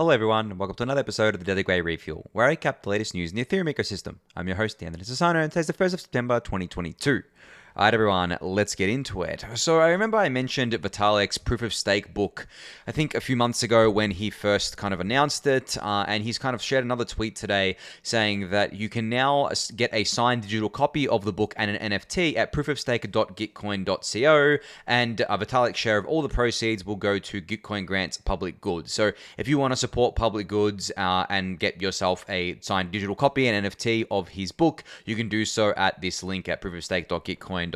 Hello everyone, and welcome to another episode of the Daily Gwei Refuel, where I recap the latest news in the Ethereum ecosystem. I'm your host, Anthony Sassano, and today's the 1st of September 2022. Alright everyone, let's get into it. So I remember I mentioned Vitalik's proof of stake book, I think a few months ago when he first kind of announced it, and he's kind of shared another tweet today saying that you can now get a signed digital copy of the book and an NFT at proofofstake.gitcoin.co, and Vitalik's share of all the proceeds will go to Gitcoin grants public goods. So if you want to support public goods and get yourself a signed digital copy and NFT of his book, you can do so at this link at proofofstake.gitcoin.co, and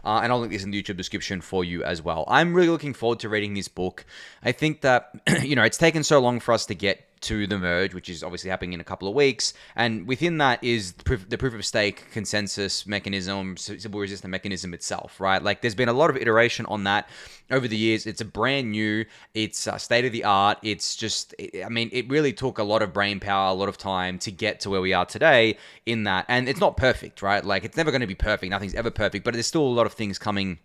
I'll link this in the YouTube description for you as well. I'm really looking forward to reading this book. I think that, it's taken so long for us to get to the merge, which is obviously happening in a couple of weeks, and within that is the proof of stake consensus mechanism, Sybil resistant mechanism itself, right? Like there's been a lot of iteration on that over the years. It's a brand new, it's state of the art. It's just, it really took a lot of brain power, a lot of time to get to where we are today in that, and it's not perfect, right? Like it's never going to be perfect. Nothing's ever perfect, but there's still a lot of things coming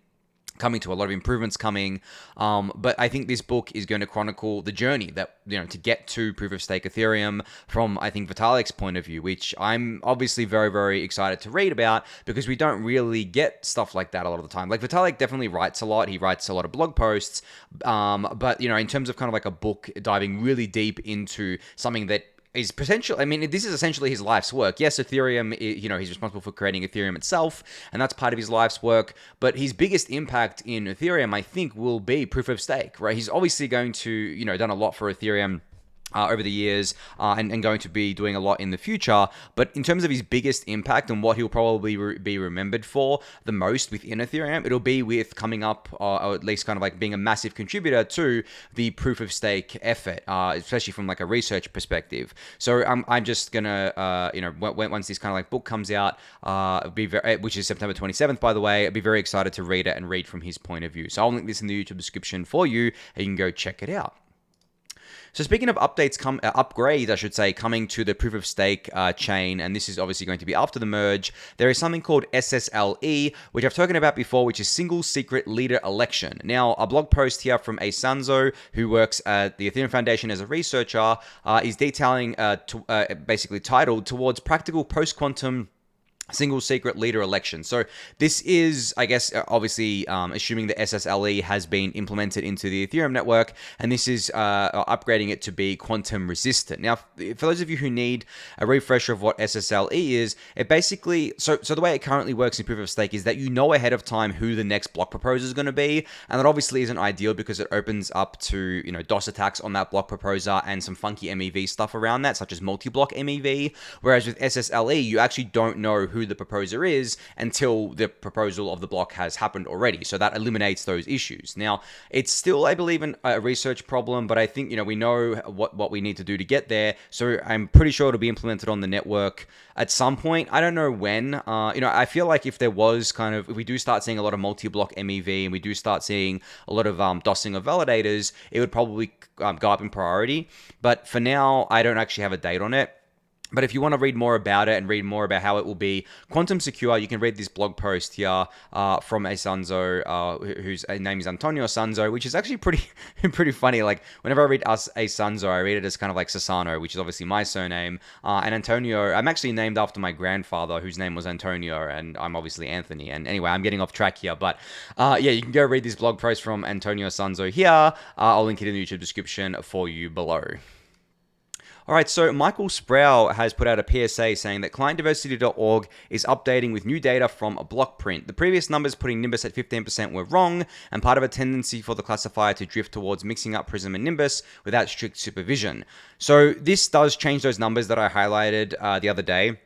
to a lot of improvements coming, but I think this book is going to chronicle the journey that, to get to proof of stake Ethereum from, I think, Vitalik's point of view, which I'm obviously very, very excited to read about because we don't really get stuff like that a lot of the time. Like Vitalik definitely writes a lot. He writes a lot of blog posts, but, in terms of kind of like a book diving really deep into something that is potential. This is essentially his life's work. Yes, Ethereum, he's responsible for creating Ethereum itself, and that's part of his life's work. But his biggest impact in Ethereum, I think, will be proof of stake, right? He's obviously going to, done a lot for Ethereum over the years, and going to be doing a lot in the future. But in terms of his biggest impact and what he'll probably be remembered for the most within Ethereum, it'll be with coming up, or at least kind of like being a massive contributor to the proof of stake effort, especially from like a research perspective. So I'm just gonna, once this kind of like book comes out, which is September 27th, by the way, I'd be very excited to read it and read from his point of view. So I'll link this in the YouTube description for you, and you can go check it out. So speaking of upgrades, I should say, coming to the proof of stake chain, and this is obviously going to be after the merge, there is something called SSLE, which I've spoken about before, which is Single Secret Leader Election. Now, a blog post here from Sanzo, who works at the Ethereum Foundation as a researcher, is detailing, basically titled Towards Practical Post-Quantum Single Secret Leader Election. So this is, I guess, obviously assuming the SSLE has been implemented into the Ethereum network, and this is upgrading it to be quantum resistant. Now, for those of you who need a refresher of what SSLE is, it basically, so the way it currently works in proof of stake is that you know ahead of time who the next block proposer is going to be, and that obviously isn't ideal because it opens up to, DOS attacks on that block proposer and some funky MEV stuff around that, such as multi-block MEV, whereas with SSLE, you actually don't know who the proposer is until the proposal of the block has happened already. So that eliminates those issues. Now, it's still, I believe, a research problem, but I think, we know what we need to do to get there. So I'm pretty sure it'll be implemented on the network at some point. I don't know when. I feel like if we do start seeing a lot of multi-block MEV and we do start seeing a lot of DOSing of validators, it would probably go up in priority. But for now, I don't actually have a date on it. But if you want to read more about it and read more about how it will be quantum secure, you can read this blog post here from a Sanzo, whose name is Antonio Sanzo, which is actually pretty funny. Like whenever I read a Sanzo, I read it as kind of like Sassano, which is obviously my surname. And Antonio, I'm actually named after my grandfather, whose name was Antonio, and I'm obviously Anthony. And anyway, I'm getting off track here. But you can go read this blog post from Antonio Sanzo here. I'll link it in the YouTube description for you below. All right, so Michael Sproul has put out a PSA saying that clientdiversity.org is updating with new data from a block print. The previous numbers putting Nimbus at 15% were wrong, and part of a tendency for the classifier to drift towards mixing up Prism and Nimbus without strict supervision. So this does change those numbers that I highlighted the other day.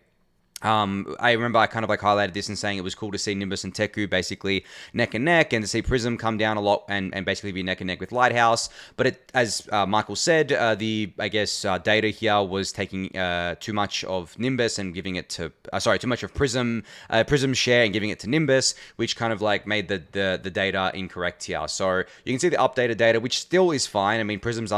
I remember I kind of like highlighted this and saying it was cool to see Nimbus and Teku basically neck and neck, and to see Prism come down a lot and basically be neck and neck with Lighthouse. But as Michael said, data here was taking too much of Nimbus and giving it to, too much of Prism, Prism's share and giving it to Nimbus, which kind of like made the data incorrect here. So you can see the updated data, which still is fine. Prism's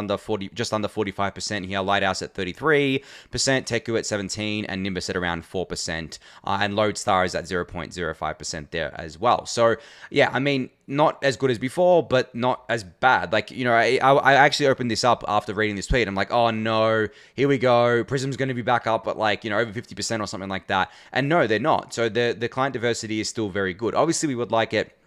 just under 45% here, Lighthouse at 33%, Teku at 17%, and Nimbus at around 4%. 0.04%, and Lodestar is at 0.05% there as well. So yeah, I mean, not as good as before, but not as bad. Like, you know, I actually opened this up after reading this tweet. I'm like, oh no, here we go. Prism's going to be back up at like, you know, over 50% or something like that. And no, they're not. So the client diversity is still very good. Obviously, we would like it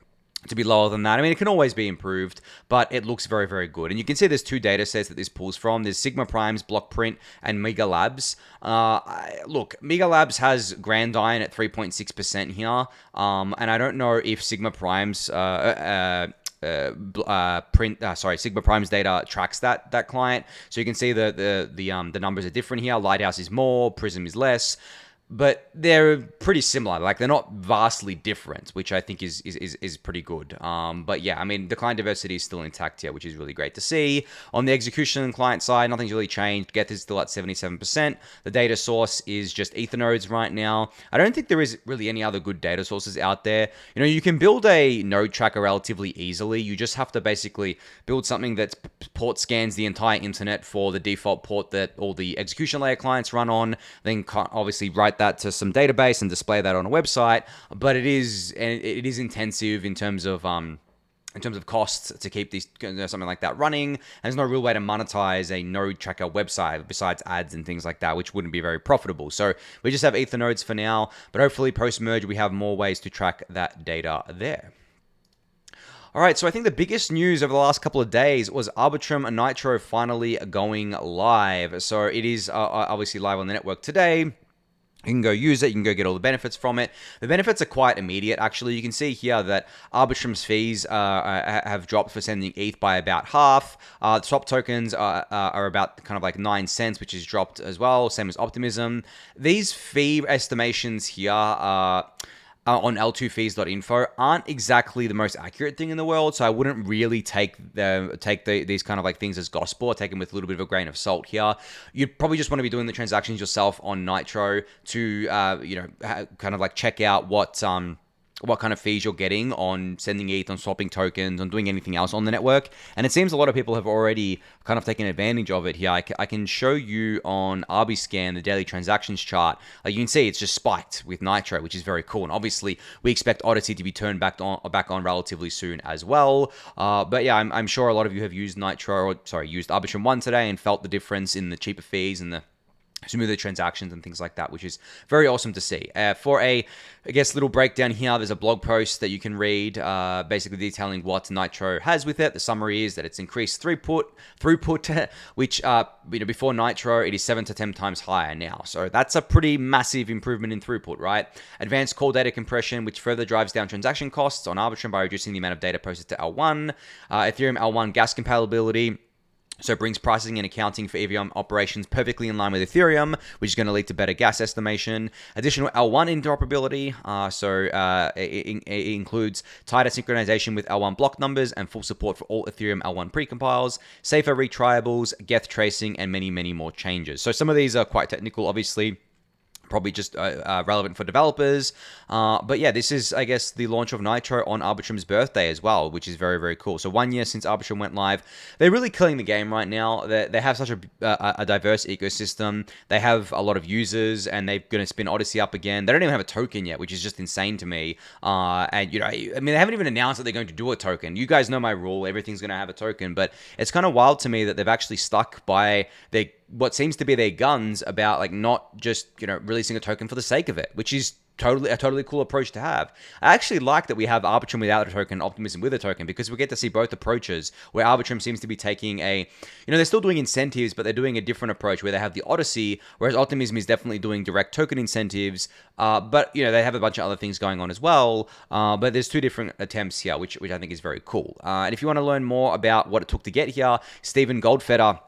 to be lower than that. I mean, it can always be improved, but it looks very, very good. And you can see there's two data sets that this pulls from. There's Sigma Primes, Blockprint, and Mega Labs. Look, Mega Labs has Grand Iron at 3.6% here. And I don't know if Sigma Primes Sigma Prime's data tracks that client. So you can see the numbers are different here. Lighthouse is more, Prism is less. But they're pretty similar. Like, they're not vastly different, which I think is pretty good. But yeah, I mean, the client diversity is still intact here, which is really great to see. On the execution client side, nothing's really changed. Geth is still at 77%. The data source is just Ethernodes right now. I don't think there is really any other good data sources out there. You know, you can build a node tracker relatively easily. You just have to basically build something that port scans the entire internet for the default port that all the execution layer clients run on. Then obviously write that to some database and display that on a website, but it is intensive in terms of costs to keep these, something like that running. And there's no real way to monetize a node tracker website besides ads and things like that, which wouldn't be very profitable. So we just have Ethernodes for now, but hopefully post-merge we have more ways to track that data there. All right, so I think the biggest news over the last couple of days was Arbitrum Nitro finally going live. So it is obviously live on the network today. You can go use it. You can go get all the benefits from it. The benefits are quite immediate, actually. You can see here that Arbitrum's fees have dropped for sending ETH by about half. Swap tokens are about kind of like 9 cents, which is dropped as well, same as Optimism. These fee estimations here on l2fees.info aren't exactly the most accurate thing in the world, so I wouldn't really take these kind of like things as gospel, or take them with a little bit of a grain of salt here. You'd probably just want to be doing the transactions yourself on Nitro to kind of like check out what kind of fees you're getting on sending ETH, on swapping tokens, on doing anything else on the network. And it seems a lot of people have already kind of taken advantage of it here. I can show you on Arbiscan the daily transactions chart. Like, you can see it's just spiked with Nitro, which is very cool. And obviously we expect Odyssey to be turned back on relatively soon as well. But yeah, I'm sure a lot of you have used used Arbitrum 1 today and felt the difference in the cheaper fees and the smoother transactions and things like that, which is very awesome to see. For a, I guess, little breakdown here, there's a blog post that you can read, basically detailing what Nitro has with it. The summary is that it's increased throughput, which before Nitro it is 7 to 10 times higher now. So that's a pretty massive improvement in throughput, right? Advanced core data compression, which further drives down transaction costs on Arbitrum by reducing the amount of data posted to L1. Ethereum L1 gas compatibility. So it brings pricing and accounting for EVM operations perfectly in line with Ethereum, which is going to lead to better gas estimation. Additional L1 interoperability. It includes tighter synchronization with L1 block numbers and full support for all Ethereum L1 precompiles, safer retriables, Geth tracing, and many, many more changes. So some of these are quite technical, obviously. Probably just relevant for developers. But yeah, this is, I guess, the launch of Nitro on Arbitrum's birthday as well, which is very, very cool. So 1 year since Arbitrum went live. They're really killing the game right now. They have such a diverse ecosystem. They have a lot of users, and they're going to spin Odyssey up again. They don't even have a token yet, which is just insane to me. And, I mean, they haven't even announced that they're going to do a token. You guys know my rule. Everything's going to have a token. But it's kind of wild to me that they've actually stuck by what seems to be their guns about, like, not just, releasing a token for the sake of it, which is a totally cool approach to have. I actually like that we have Arbitrum without a token, Optimism with a token, because we get to see both approaches, where Arbitrum seems to be taking they're still doing incentives, but they're doing a different approach where they have the Odyssey, whereas Optimism is definitely doing direct token incentives, but they have a bunch of other things going on as well, but there's two different attempts here, which I think is very cool. And if you want to learn more about what it took to get here, Stephen Goldfeder,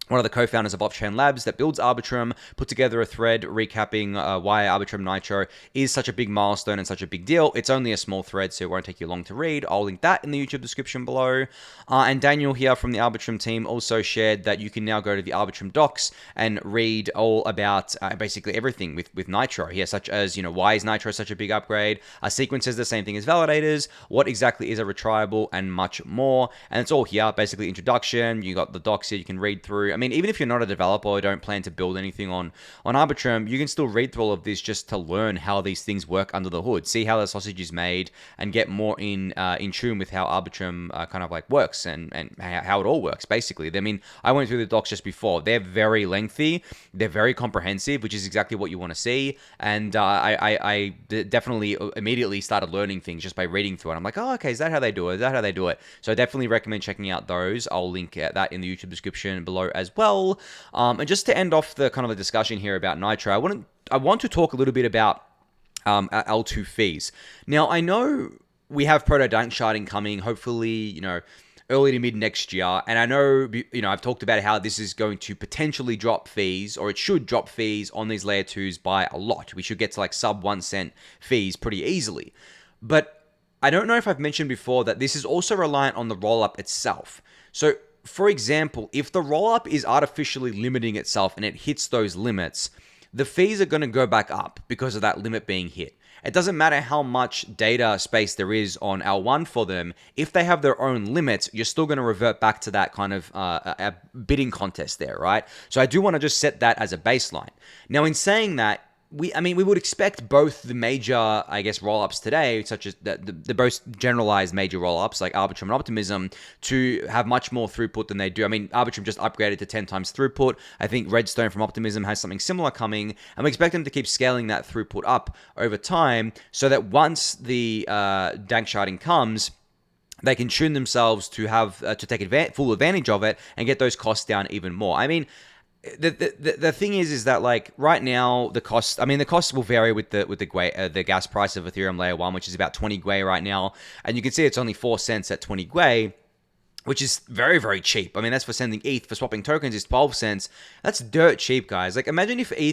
one of the co-founders of Offchain Labs that builds Arbitrum, put together a thread recapping why Arbitrum Nitro is such a big milestone and such a big deal. It's only a small thread, so it won't take you long to read. I'll link that in the YouTube description below. And Daniel here from the Arbitrum team also shared that you can now go to the Arbitrum docs and read all about basically everything with Nitro here, such as, why is Nitro such a big upgrade? Sequence says the same thing as validators, what exactly is a retriable, and much more. And it's all here, basically introduction. You got the docs here you can read through. mean, even if you're not a developer or don't plan to build anything on Arbitrum, you can still read through all of this just to learn how these things work under the hood, see how the sausage is made, and get more in tune with how Arbitrum kind of like works and how it all works, basically. I mean, I went through the docs just before. They're very lengthy. They're very comprehensive, which is exactly what you want to see. And I definitely immediately started learning things just by reading through it. I'm like, oh, okay, is that how they do it? Is that how they do it? So I definitely recommend checking out those. I'll link that in the YouTube description below as well. And just to end off the kind of the discussion here about Nitro, I want to talk a little bit about L2 fees. Now, I know we have proto danksharding coming, hopefully, early to mid next year. And I know, I've talked about how this is going to potentially drop fees, or it should drop fees on these layer 2s by a lot. We should get to like sub 1 cent fees pretty easily. But I don't know if I've mentioned before that this is also reliant on the rollup itself. So, for example, if the rollup is artificially limiting itself and it hits those limits, the fees are going to go back up because of that limit being hit. It doesn't matter how much data space there is on L1 for them. If they have their own limits, you're still going to revert back to that kind of a bidding contest there, right? So I do want to just set that as a baseline. Now, in saying that, we would expect both the major, I guess, rollups today, such as the most generalized major rollups like Arbitrum and Optimism, to have much more throughput than they do. I mean, Arbitrum just upgraded to 10 times throughput. I think Redstone from Optimism has something similar coming, and we expect them to keep scaling that throughput up over time so that once the danksharding comes, they can tune themselves to have to take full advantage of it and get those costs down even more. I mean, the thing is that like right now the costs will vary with the gas price of Ethereum layer 1, which is about 20 Gwei right now, and you can see it's only 4 cents at 20 Gwei, which is very, very cheap. I mean, that's for sending ETH. For swapping tokens is 12 cents. That's dirt cheap, guys. Like, imagine if the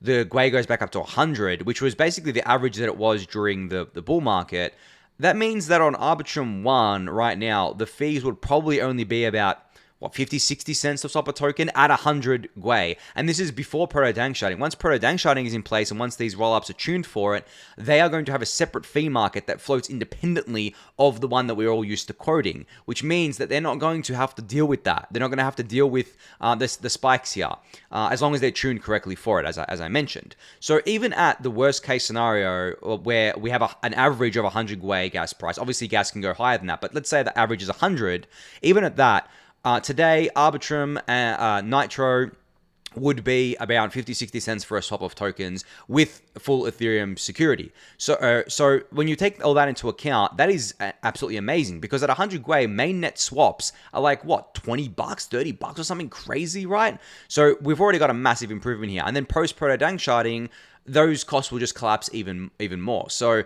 Gwei goes back up to 100, which was basically the average that it was during the bull market. That means that on Arbitrum 1 right now, the fees would probably only be about 50, 60 cents to swap a token at 100 Gwei. And this is before proto danksharding. Once proto danksharding is in place and once these rollups are tuned for it, they are going to have a separate fee market that floats independently of the one that we're all used to quoting, which means that they're not going to have to deal with that. They're not going to have to deal with the spikes here, as long as they're tuned correctly for it, as I mentioned. So even at the worst case scenario where we have an average of 100 Gwei gas price, obviously gas can go higher than that, but let's say the average is 100, even at that, today, Arbitrum Nitro would be about 50, 60 cents for a swap of tokens with full Ethereum security. So when you take all that into account, that is absolutely amazing, because at 100 Gwei, mainnet swaps are like, what, $20, $30 or something crazy, right? So we've already got a massive improvement here. And then post-proto danksharding, those costs will just collapse even more. So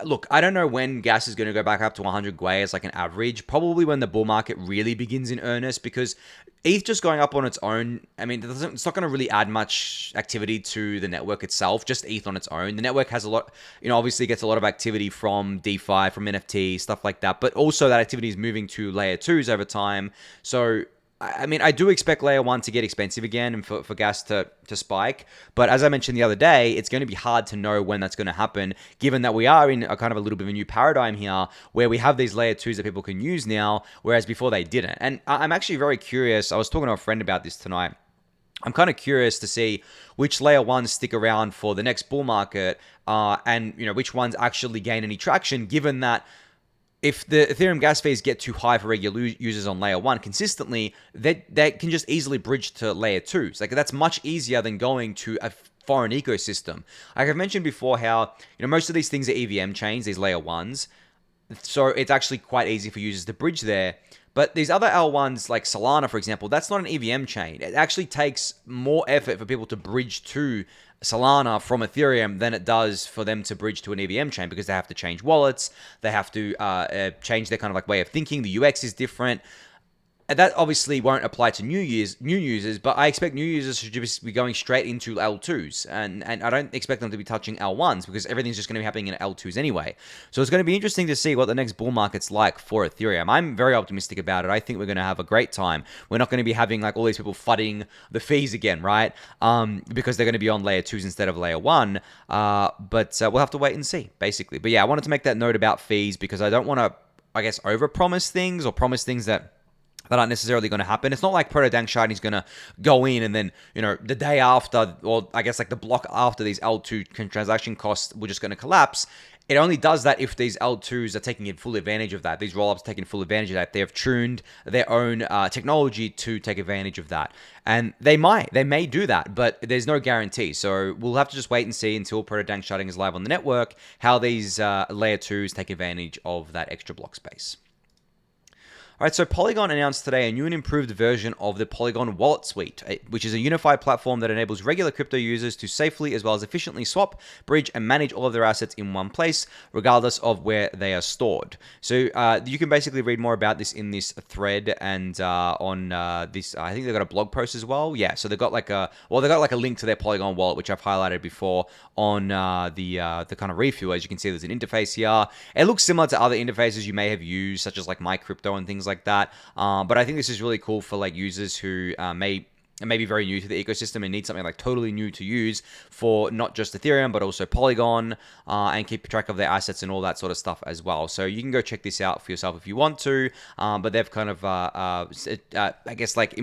look, I don't know when gas is going to go back up to 100 Gwei as like an average. Probably when the bull market really begins in earnest, because ETH just going up on its own, I mean, it's not going to really add much activity to the network itself, just ETH on its own. The network has a lot, obviously gets a lot of activity from DeFi, from NFT, stuff like that, but also that activity is moving to layer 2s over time. So I mean, I do expect layer 1 to get expensive again and for gas to spike. But as I mentioned the other day, it's going to be hard to know when that's going to happen, given that we are in a kind of a little bit of a new paradigm here where we have these layer 2s that people can use now, whereas before they didn't. And I'm actually very curious. I was talking to a friend about this tonight. I'm kind of curious to see which layer 1s stick around for the next bull market and which ones actually gain any traction, given that if the Ethereum gas fees get too high for regular users on layer 1 consistently, they can just easily bridge to layer 2s. Like, that's much easier than going to a foreign ecosystem. Like I've mentioned before how, most of these things are EVM chains, these layer 1s. So it's actually quite easy for users to bridge there. But these other L1s, like Solana, for example, that's not an EVM chain. It actually takes more effort for people to bridge to Solana from Ethereum than it does for them to bridge to an EVM chain, because they have to change wallets, they have to change their kind of like way of thinking. The UX is different. And that obviously won't apply to new users, but I expect new users should just be going straight into L2s. And I don't expect them to be touching L1s, because everything's just going to be happening in L2s anyway. So it's going to be interesting to see what the next bull market's like for Ethereum. I'm very optimistic about it. I think we're going to have a great time. We're not going to be having like all these people fudding the fees again, right? Because they're going to be on layer 2s instead of layer 1. But we'll have to wait and see, basically. But yeah, I wanted to make that note about fees, because I don't want to, I guess, overpromise things or promise things that that aren't necessarily going to happen. It's not like proto-danksharding is going to go in and then, the day after, or I guess like the block after these L2 transaction costs were just going to collapse. It only does that if these L2s are taking full advantage of that. These rollups are taking full advantage of that. They have tuned their own technology to take advantage of that. And they may do that, but there's no guarantee. So we'll have to just wait and see until proto-danksharding is live on the network, how these layer 2s take advantage of that extra block space. All right, so Polygon announced today a new and improved version of the Polygon Wallet Suite, which is a unified platform that enables regular crypto users to safely as well as efficiently swap, bridge, and manage all of their assets in one place, regardless of where they are stored. So you can basically read more about this in this thread and on this. I think they've got a blog post as well. Yeah, so they've got like a link to their Polygon wallet, which I've highlighted before on the kind of refuel. As you can see, there's an interface here. It looks similar to other interfaces you may have used, such as like MyCrypto and things like that. But I think this is really cool for like users who may be very new to the ecosystem and need something like totally new to use for not just Ethereum, but also Polygon, and keep track of their assets and all that sort of stuff as well. So you can go check this out for yourself if you want to. But they've kind of, I guess, like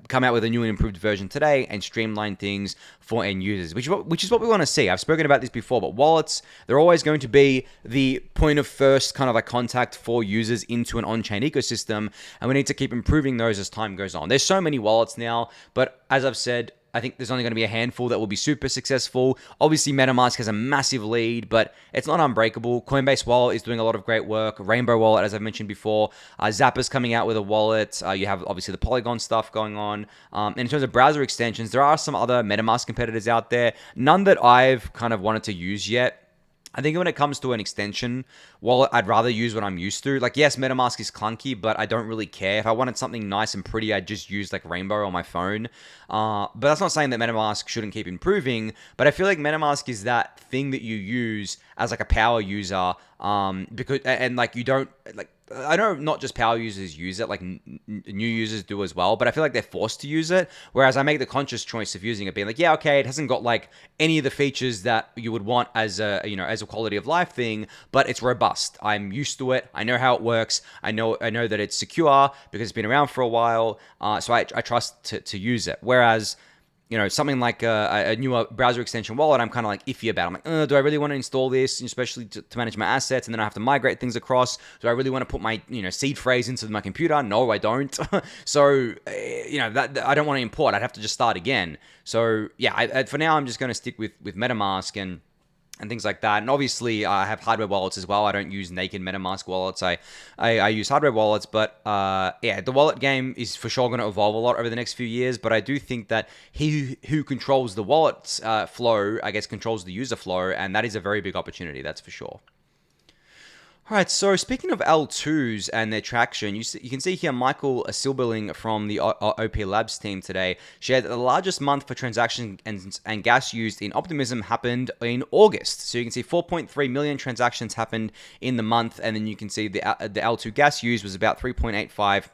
come out with a new and improved version today and streamline things for end users, which is what we want to see. I've spoken about this before, but wallets, they're always going to be the point of first kind of like contact for users into an on-chain ecosystem, and we need to keep improving those as time goes on. There's so many wallets now, but as I've said, I think there's only going to be a handful that will be super successful. Obviously, MetaMask has a massive lead, but it's not unbreakable. Coinbase Wallet is doing a lot of great work. Rainbow Wallet, as I've mentioned before. Zappa's coming out with a wallet. You have, obviously, the Polygon stuff going on. And in terms of browser extensions, there are some other MetaMask competitors out there. None that I've kind of wanted to use yet. I think when it comes to an extension wallet, I'd rather use what I'm used to. Like, yes, MetaMask is clunky, but I don't really care. If I wanted something nice and pretty, I'd just use like Rainbow on my phone. But that's not saying that MetaMask shouldn't keep improving. But I feel like MetaMask is that thing that you use as like a power user, because and like you don't like. I know not just power users use it, like new users do as well, but I feel like they're forced to use it. Whereas I make the conscious choice of using it, being like, yeah, okay, it hasn't got like any of the features that you would want as a, as a quality of life thing, but it's robust. I'm used to it. I know how it works. I know that it's secure because it's been around for a while. So I trust to use it. Whereas, something like a newer browser extension wallet, I'm kind of like iffy about. I'm like, do I really want to install this, especially to manage my assets? And then I have to migrate things across. Do I really want to put my, seed phrase into my computer? No, I don't. So, that I don't want to import. I'd have to just start again. So, yeah, for now, I'm just going to stick with MetaMask and things like that. And obviously, I have hardware wallets as well. I don't use naked MetaMask wallets. I use hardware wallets, but the wallet game is for sure going to evolve a lot over the next few years. But I do think that he who controls the wallet's flow, I guess, controls the user flow, and that is a very big opportunity. That's for sure. All right, so speaking of L2s and their traction, you can see here Michael Silberling from the OP Labs team today shared that the largest month for transaction and gas used in Optimism happened in August. So you can see 4.3 million transactions happened in the month, and then you can see the L2 gas used was about 3.85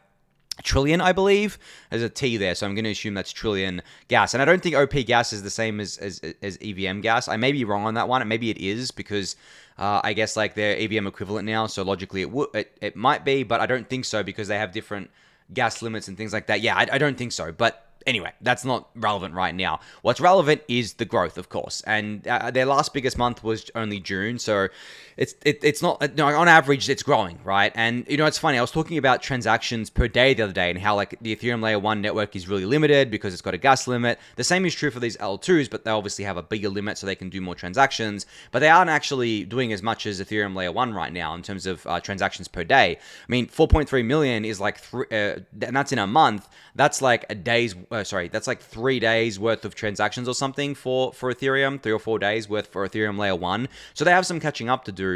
trillion, I believe. There's a T there, so I'm going to assume that's trillion gas. And I don't think OP gas is the same as EVM gas. I may be wrong on that one. Maybe it is, because I guess like they're EVM equivalent now, so logically it might be, but I don't think so because they have different gas limits and things like that. Yeah, I don't think so, but anyway, that's not relevant right now. What's relevant is the growth, of course, and their last biggest month was only June, so it's not, on average it's growing, right? And it's funny, I was talking about transactions per day the other day and how like the Ethereum layer 1 network is really limited because it's got a gas limit. The same is true for these L2s, but they obviously have a bigger limit so they can do more transactions, but they aren't actually doing as much as Ethereum layer 1 right now in terms of transactions per day. I mean, 4.3 million is like and that's in a month. That's like that's like 3 days worth of transactions or something for Ethereum, 3 or 4 days worth for Ethereum layer 1. So they have some catching up to do.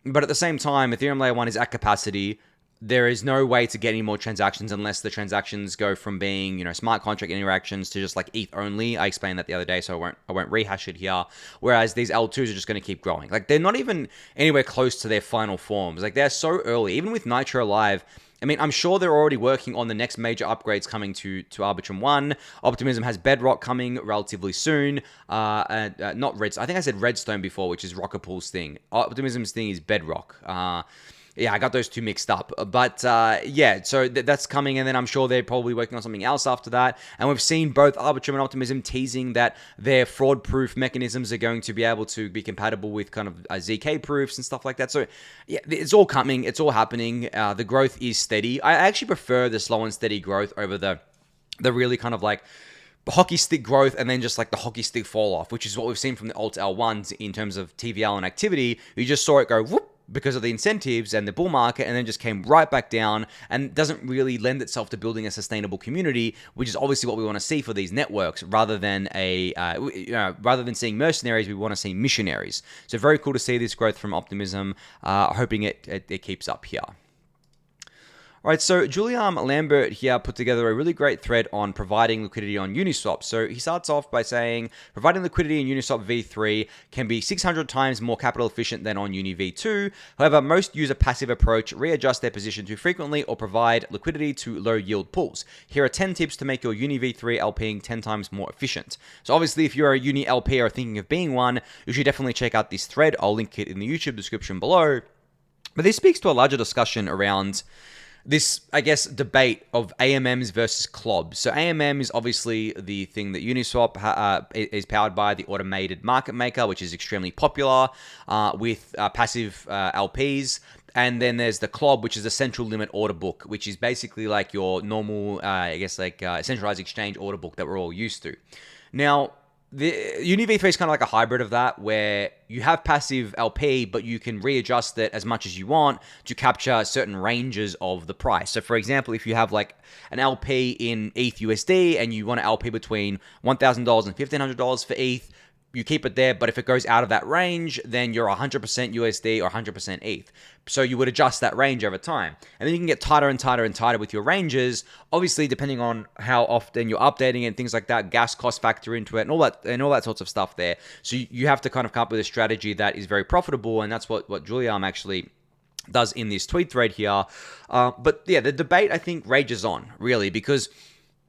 But at the same time, Ethereum layer 1 is at capacity. There is no way to get any more transactions unless the transactions go from being, smart contract interactions to just like ETH only. I explained that the other day, so I won't rehash it here. Whereas these L2s are just going to keep growing. Like, they're not even anywhere close to their final forms. Like, they're so early. Even with Nitro Live, I mean, I'm sure they're already working on the next major upgrades coming to Arbitrum 1. Optimism has Bedrock coming relatively soon. Not Redstone. I think I said Redstone before, which is Rocket Pool's thing. Optimism's thing is Bedrock. Yeah, I got those two mixed up. But yeah, so that's coming, and then I'm sure they're probably working on something else after that. And we've seen both Arbitrum and Optimism teasing that their fraud-proof mechanisms are going to be able to be compatible with kind of ZK proofs and stuff like that. So yeah, it's all coming. It's all happening. The growth is steady. I actually prefer the slow and steady growth over the really kind of like hockey stick growth and then just like the hockey stick fall off, which is what we've seen from the alt L1s in terms of TVL and activity. You just saw it go whoop because of the incentives and the bull market, and then just came right back down, and doesn't really lend itself to building a sustainable community, which is obviously what we want to see for these networks. Rather than rather than seeing mercenaries, we want to see missionaries. So very cool to see this growth from Optimism. Hoping it keeps up here. All right, so Julian Lambert here put together a really great thread on providing liquidity on Uniswap. So he starts off by saying, providing liquidity in Uniswap v3 can be 600 times more capital efficient than on Uni v2. However, most use a passive approach, readjust their position too frequently, or provide liquidity to low yield pools. Here are 10 tips to make your Uni v3 LPing 10 times more efficient. So obviously, if you're a Uni LP or thinking of being one, you should definitely check out this thread. I'll link it in the YouTube description below. But this speaks to a larger discussion around this, I guess, debate of AMMs versus CLOBs. So AMM is obviously the thing that Uniswap is powered by, the automated market maker, which is extremely popular with passive LPs. And then there's the CLOB, which is a central limit order book, which is basically like your normal, I guess, like centralized exchange order book that we're all used to. Now, the Uni v3 is kind of like a hybrid of that, where you have passive LP, but you can readjust it as much as you want to capture certain ranges of the price. So for example, if you have like an LP in ETH USD and you want an LP between $1,000 and $1,500 for ETH, you keep it there, but if it goes out of that range, then you're 100% USD or 100% ETH. So you would adjust that range over time. And then you can get tighter and tighter and tighter with your ranges, obviously depending on how often you're updating it and things like that, gas cost factor into it and all that sorts of stuff there. So you have to kind of come up with a strategy that is very profitable, and that's what Julian actually does in this tweet thread here. But yeah, the debate, I think, rages on, really, because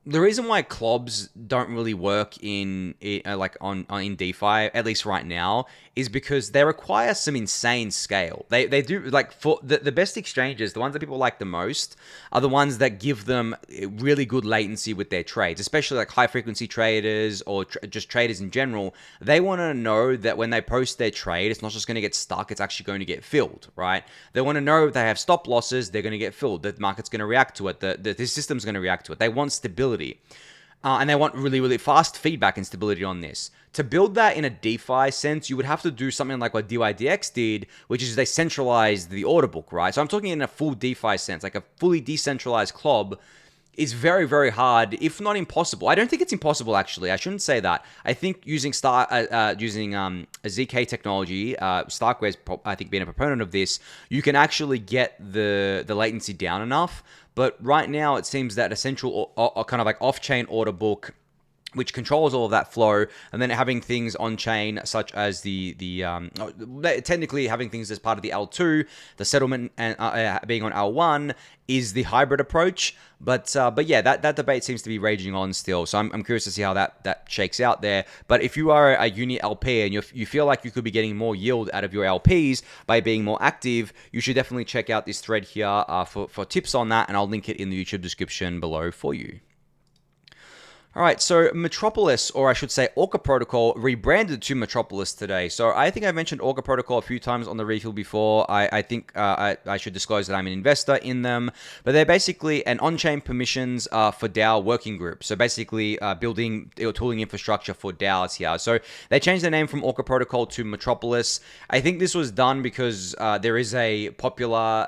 the reason why CLOBs don't really work in DeFi, at least right now, is because they require some insane scale. They do, like, for the best exchanges, the ones that people like the most are the ones that give them really good latency with their trades, especially like high frequency traders or just traders in general. They want to know that when they post their trade, it's not just going to get stuck, it's actually going to get filled, right? They want to know if they have stop losses, they're going to get filled, the market's going to react to it, the system's going to react to it. They want stability. And they want really, really fast feedback and stability on this. To build that in a DeFi sense, you would have to do something like what DYDX did, which is they centralized the order book, right? So I'm talking in a full DeFi sense, like a fully decentralized CLOB is very, very hard, if not impossible. I don't think it's impossible, actually. I shouldn't say that. I think using a ZK technology, Starkware's, I think, being a proponent of this, you can actually get the latency down enough. But right now, it seems that a central or kind of like off-chain order book, which controls all of that flow, and then having things on chain, such as technically having things as part of the L2, the settlement and being on L1 is the hybrid approach. But yeah, that debate seems to be raging on still. So I'm curious to see how that shakes out there. But if you are a Uni LP and you feel like you could be getting more yield out of your LPs by being more active, you should definitely check out this thread here for tips on that, and I'll link it in the YouTube description below for you. All right, so Metropolis, or I should say Orca Protocol, rebranded to Metropolis today. So I think I've mentioned Orca Protocol a few times on the refill before. I think I should disclose that I'm an investor in them. But they're basically an on-chain permissions for DAO working group. So basically building or tooling infrastructure for DAOs here. So they changed their name from Orca Protocol to Metropolis. I think this was done because there is a popular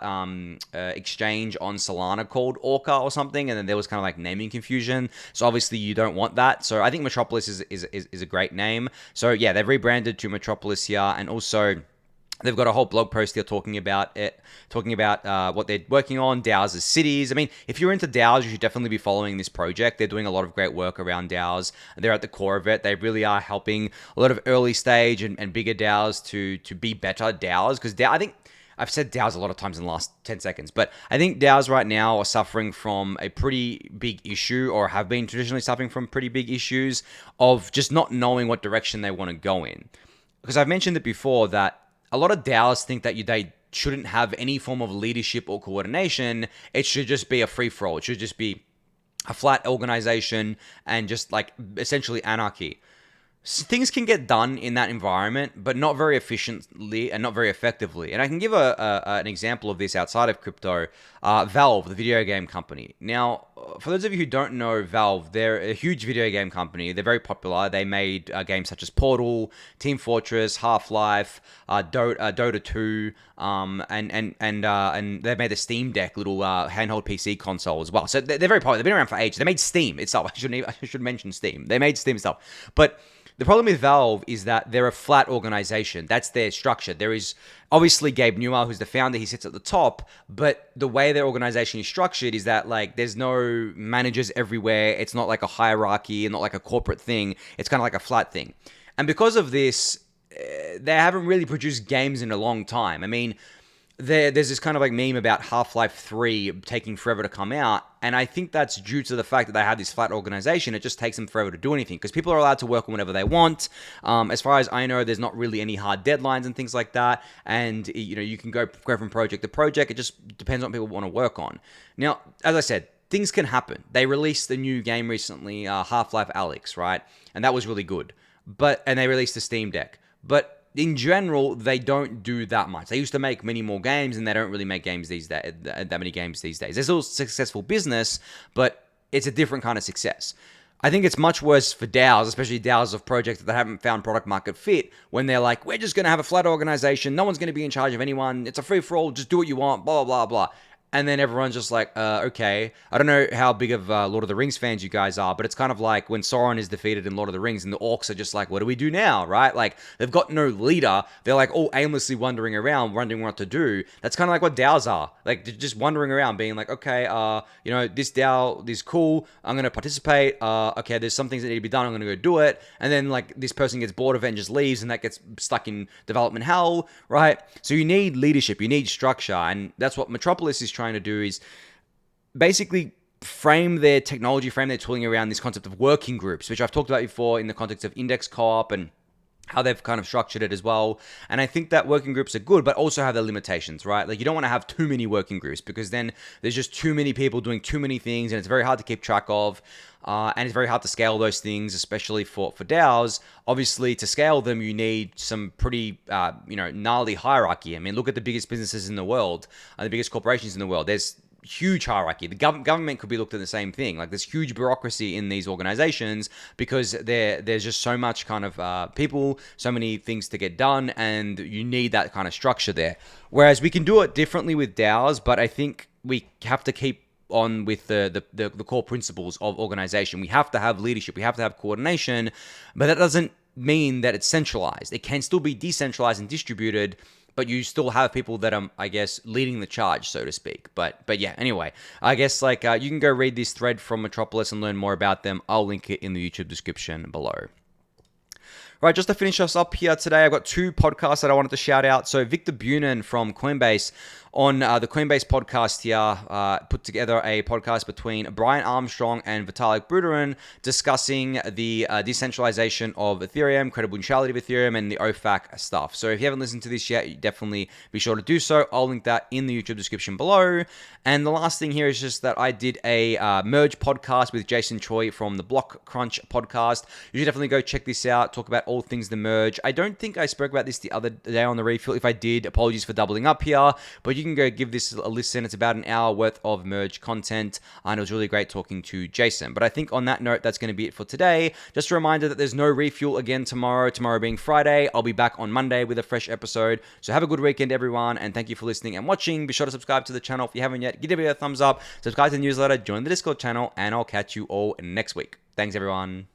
exchange on Solana called Orca or something, and then there was kind of like naming confusion. So obviously you don't want that. So I think Metropolis is a great name. So yeah, they've rebranded to Metropolis here, and also they've got a whole blog post here talking about what they're working on, DAOs as cities. I mean, if you're into DAOs, you should definitely be following this project. They're doing a lot of great work around DAOs. They're at the core of it. They really are helping a lot of early stage and bigger DAOs to be better DAOs, because I think I've said DAOs a lot of times in the last 10 seconds, but I think DAOs right now are suffering from a pretty big issue, or have been traditionally suffering from pretty big issues of just not knowing what direction they want to go in. Because I've mentioned it before that a lot of DAOs think that shouldn't have any form of leadership or coordination. It should just be a free-for-all. It should just be a flat organization and just like essentially anarchy. Things can get done in that environment, but not very efficiently and not very effectively. And I can give an example of this outside of crypto. Valve, the video game company. Now, for those of you who don't know Valve, they're a huge video game company. They're very popular. They made games such as Portal, Team Fortress, Half-Life, Dota 2, and they made the Steam Deck little handheld PC console as well. So they're very popular. They've been around for ages. They made Steam itself. I should mention Steam. They made Steam stuff, but the problem with Valve is that they're a flat organization. That's their structure. There is obviously Gabe Newell, who's the founder. He sits at the top, but the way their organization is structured is that like there's no managers everywhere. It's not like a hierarchy and not like a corporate thing. It's kind of like a flat thing. And because of this, they haven't really produced games in a long time. I mean, there's this kind of like meme about Half-Life 3 taking forever to come out, and I think that's due to the fact that they have this flat organization. It just takes them forever to do anything because people are allowed to work on whatever they want. As far as I know, there's not really any hard deadlines and things like that, and you can go from project to project. It just depends on what people want to work on. Now, as I said, things can happen. They released the new game recently, Half-Life Alyx, right? And that was really good. And they released the Steam Deck. But in general, they don't do that much. They used to make many more games, and they don't really make games these days, that many games these days. There's still a successful business, but it's a different kind of success. I think it's much worse for DAOs, especially DAOs of projects that haven't found product market fit, when they're like, we're just going to have a flat organization. No one's going to be in charge of anyone. It's a free-for-all. Just do what you want, blah, blah, blah, blah. And then everyone's just like, okay. I don't know how big of Lord of the Rings fans you guys are, but it's kind of like when Sauron is defeated in Lord of the Rings and the orcs are just like, what do we do now, right? Like, they've got no leader. They're like all aimlessly wandering around, wondering what to do. That's kind of like what DAOs are. Like, they're just wandering around being like, okay, this DAO is cool. I'm going to participate. Okay, there's some things that need to be done. I'm going to go do it. And then, like, this person gets bored of it and just leaves, and that gets stuck in development hell, right? So you need leadership. You need structure. And that's what Metropolis is trying to do, is basically frame their technology, frame their tooling around this concept of working groups, which I've talked about before in the context of index co-op and how they've kind of structured it as well. And I think that working groups are good, but also have their limitations, right? Like, you don't want to have too many working groups because then there's just too many people doing too many things, and it's very hard to keep track of. And it's very hard to scale those things, especially for DAOs. Obviously, to scale them, you need some pretty, gnarly hierarchy. I mean, look at the biggest businesses in the world, the biggest corporations in the world. There's huge hierarchy. The government could be looked at the same thing. Like, there's huge bureaucracy in these organizations because there's just so much kind of people, so many things to get done, and you need that kind of structure there. Whereas we can do it differently with DAOs, but I think we have to keep on with the core principles of organization. We have to have leadership. We have to have coordination, but that doesn't mean that it's centralized. It can still be decentralized and distributed, but you still have people that are, I guess, leading the charge, so to speak. But yeah, anyway, I guess you can go read this thread from Metropolis and learn more about them. I'll link it in the YouTube description below. Right, just to finish us up here today, I've got two podcasts that I wanted to shout out. So Viktor Bunin from Coinbase on the Coinbase podcast here put together a podcast between Brian Armstrong and Vitalik Buterin discussing the decentralization of Ethereum, credible neutrality of Ethereum, and the OFAC stuff. So if you haven't listened to this yet, you definitely be sure to do so. I'll link that in the YouTube description below. And the last thing here is just that I did a merge podcast with Jason Choi from the Blockcrunch podcast. You should definitely go check this out, talk about all things the merge. I don't think I spoke about this the other day on the refill. If I did, apologies for doubling up here, but you can go give this a listen. It's about an hour worth of merge content, and it was really great talking to Jason. But I think on that note, that's going to be it for today. Just a reminder that there's no refuel again tomorrow being Friday. I'll be back on Monday with a fresh episode. So have a good weekend, everyone, and thank you for listening and watching. Be sure to subscribe to the channel if you haven't yet. Give it a thumbs up, subscribe to the newsletter, join the Discord channel, and I'll catch you all next week. Thanks, everyone.